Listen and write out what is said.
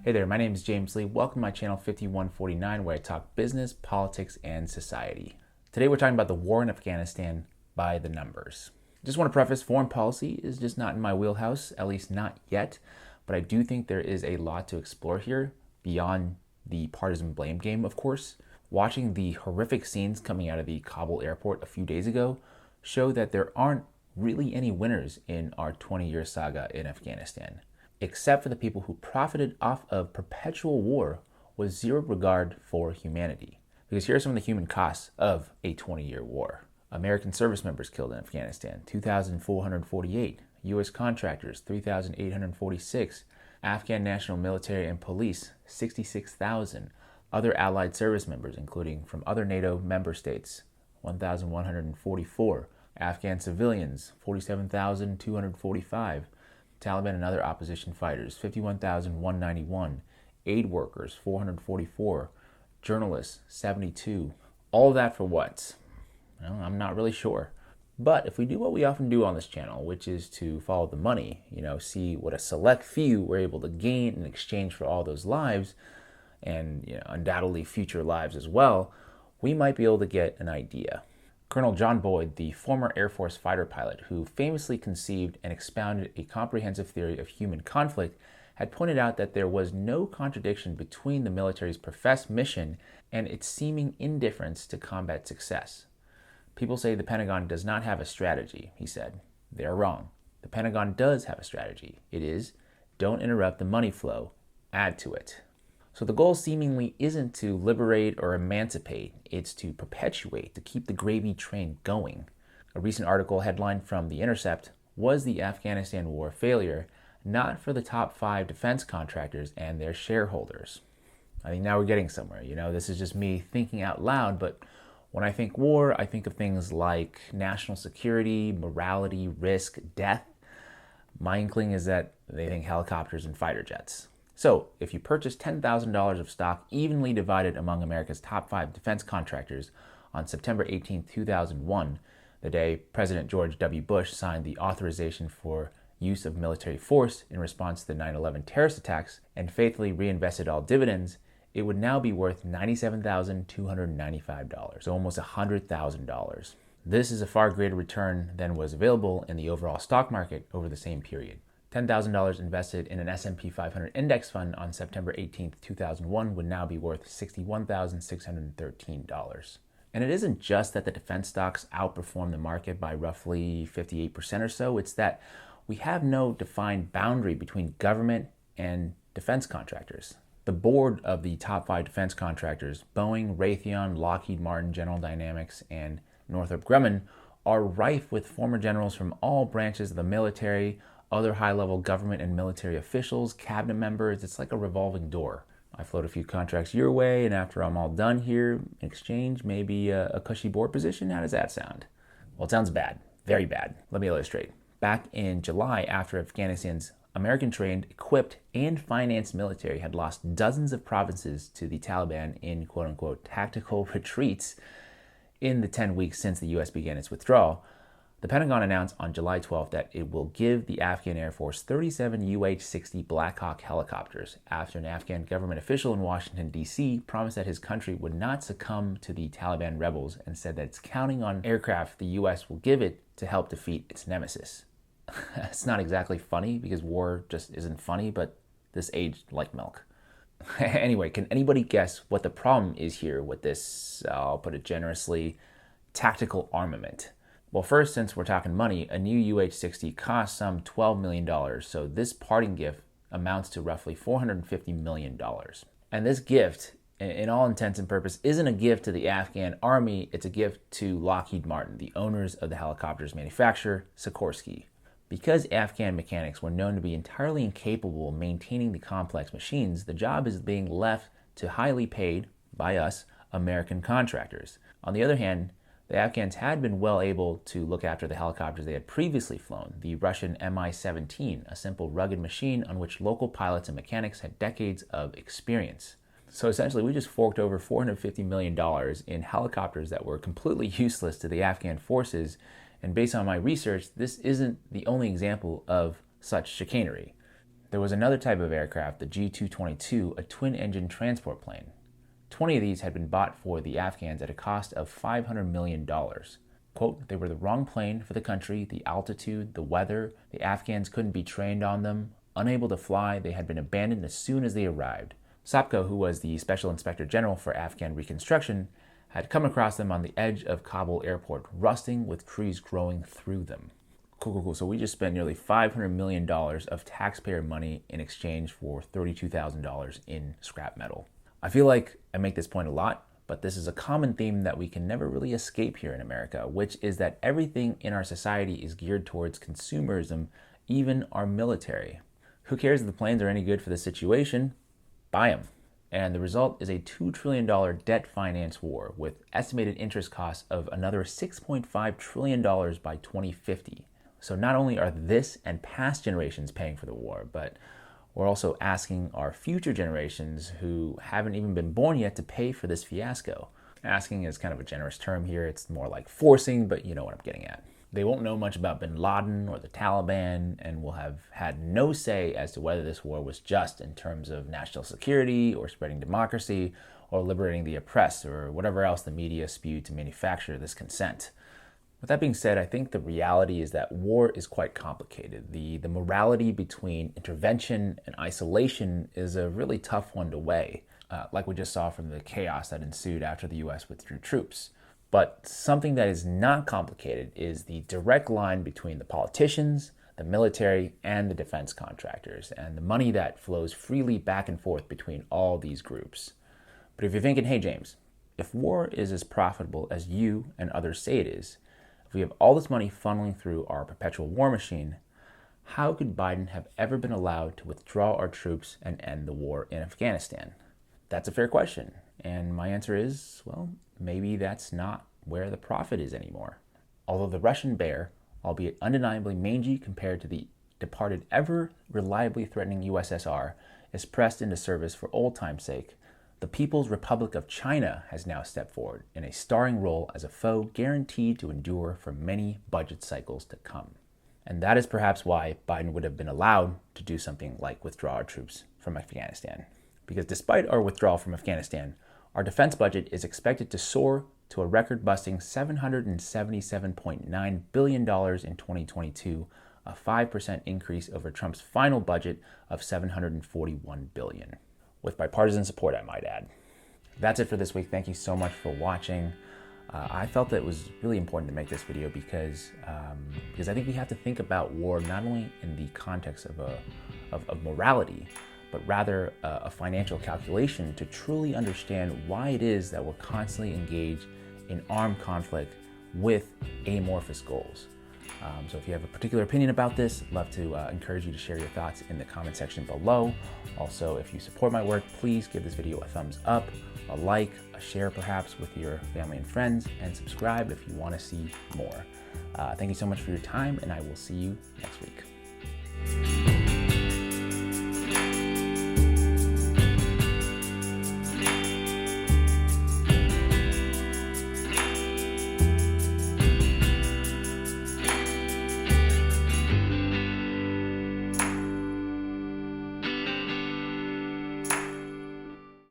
Hey there, my name is James Lee. Welcome to my channel 5149, where I talk business, politics, and society. Today we're talking about the war in Afghanistan by the numbers. Just want to preface, foreign policy is just not in my wheelhouse, at least not yet, but I do think there is a lot to explore here beyond the partisan blame game, of course. Watching the horrific scenes coming out of the Kabul airport a few days ago show that there aren't really any winners in our 20-year saga in Afghanistan, except for the people who profited off of perpetual war with zero regard for humanity. Because here are some of the human costs of a 20-year war. American service members killed in Afghanistan, 2,448. U.S. contractors, 3,846. Afghan national military and police, 66,000. Other allied service members, including from other NATO member states, 1,144. Afghan civilians, 47,245. Taliban and other opposition fighters, 51,191. Aid workers, 444. Journalists, 72. All of that for what? Well, I'm not really sure. But if we do what we often do on this channel, which is to follow the money, see what a select few were able to gain in exchange for all those lives, and undoubtedly future lives as well, we might be able to get an idea. Colonel John Boyd, the former Air Force fighter pilot who famously conceived and expounded a comprehensive theory of human conflict, had pointed out that there was no contradiction between the military's professed mission and its seeming indifference to combat success. People say the Pentagon does not have a strategy, he said. They are wrong. The Pentagon does have a strategy. It is, don't interrupt the money flow, add to it. So the goal seemingly isn't to liberate or emancipate, it's to perpetuate, to keep the gravy train going. A recent article headlined from The Intercept, was the Afghanistan war a failure, not for the top 5 defense contractors and their shareholders. I think now we're getting somewhere. This is just me thinking out loud, but when I think war, I think of things like national security, morality, risk, death. My inkling is that they think helicopters and fighter jets. So, if you purchase $10,000 of stock evenly divided among America's top 5 defense contractors on September 18, 2001, the day President George W. Bush signed the authorization for use of military force in response to the 9/11 terrorist attacks, and faithfully reinvested all dividends, it would now be worth $97,295, so almost $100,000. This is a far greater return than was available in the overall stock market over the same period. $10,000 invested in an S&P 500 index fund on September 18, 2001 would now be worth $61,613. And it isn't just that the defense stocks outperform the market by roughly 58% or so, it's that we have no defined boundary between government and defense contractors. The board of the top 5 defense contractors, Boeing, Raytheon, Lockheed Martin, General Dynamics, and Northrop Grumman, are rife with former generals from all branches of the military, other high-level government and military officials, cabinet members. It's like a revolving door. I float a few contracts your way, and after I'm all done here, in exchange, maybe a cushy board position. How does that sound? Well, it sounds bad. Very bad. Let me illustrate. Back in July, after Afghanistan's American-trained, equipped, and financed military had lost dozens of provinces to the Taliban in quote-unquote tactical retreats in the 10 weeks since the U.S. began its withdrawal, the Pentagon announced on July 12th that it will give the Afghan Air Force 37 UH-60 Black Hawk helicopters after an Afghan government official in Washington, D.C. promised that his country would not succumb to the Taliban rebels and said that it's counting on aircraft the U.S. will give it to help defeat its nemesis. It's not exactly funny because war just isn't funny, but this aged like milk. Anyway, can anybody guess what the problem is here with this, I'll put it generously, tactical armament? Well, first, since we're talking money, a new UH-60 costs some $12 million, so this parting gift amounts to roughly $450 million. And this gift, in all intents and purposes, isn't a gift to the Afghan army, it's a gift to Lockheed Martin, the owners of the helicopter's manufacturer, Sikorsky. Because Afghan mechanics were known to be entirely incapable of maintaining the complex machines, the job is being left to highly paid, by us, American contractors. On the other hand, the Afghans had been well able to look after the helicopters they had previously flown, the Russian Mi-17, a simple rugged machine on which local pilots and mechanics had decades of experience. So essentially, we just forked over $450 million in helicopters that were completely useless to the Afghan forces. And based on my research, this isn't the only example of such chicanery. There was another type of aircraft, the G222, a twin-engine transport plane. 20 of these had been bought for the Afghans at a cost of $500 million. Quote, they were the wrong plane for the country, the altitude, the weather, the Afghans couldn't be trained on them, unable to fly, they had been abandoned as soon as they arrived. Sopko, who was the Special Inspector General for Afghan Reconstruction, had come across them on the edge of Kabul airport, rusting with trees growing through them. Cool. So we just spent nearly $500 million of taxpayer money in exchange for $32,000 in scrap metal. I feel like I make this point a lot, but this is a common theme that we can never really escape here in America, which is that everything in our society is geared towards consumerism, even our military. Who cares if the planes are any good for the situation? Buy them. And the result is a $2 trillion debt finance war with estimated interest costs of another $6.5 trillion by 2050. So not only are this and past generations paying for the war, but we're also asking our future generations who haven't even been born yet to pay for this fiasco. Asking is kind of a generous term here. It's more like forcing, but you know what I'm getting at. They won't know much about bin Laden or the Taliban and will have had no say as to whether this war was just in terms of national security or spreading democracy or liberating the oppressed or whatever else the media spewed to manufacture this consent. With that being said, I think the reality is that war is quite complicated. The morality between intervention and isolation is a really tough one to weigh, like we just saw from the chaos that ensued after the US withdrew troops. But something that is not complicated is the direct line between the politicians, the military, and the defense contractors, and the money that flows freely back and forth between all these groups. But if you're thinking, hey James, if war is as profitable as you and others say it is, if we have all this money funneling through our perpetual war machine, how could Biden have ever been allowed to withdraw our troops and end the war in Afghanistan? That's a fair question. And my answer is, well, maybe that's not where the profit is anymore. Although the Russian bear, albeit undeniably mangy compared to the departed ever reliably threatening USSR, is pressed into service for old time's sake, the People's Republic of China has now stepped forward in a starring role as a foe guaranteed to endure for many budget cycles to come. And that is perhaps why Biden would have been allowed to do something like withdraw our troops from Afghanistan. Because despite our withdrawal from Afghanistan, our defense budget is expected to soar to a record-busting $777.9 billion in 2022, a 5% increase over Trump's final budget of $741 billion. With bipartisan support, I might add. That's it for this week. Thank you so much for watching. I felt that it was really important to make this video because I think we have to think about war not only in the context of morality, but rather a financial calculation to truly understand why it is that we're constantly engaged in armed conflict with amorphous goals. So if you have a particular opinion about this, I'd love to encourage you to share your thoughts in the comment section below. Also, if you support my work, please give this video a thumbs up, a like, a share perhaps with your family and friends, and subscribe if you want to see more. Thank you so much for your time, and I will see you next week.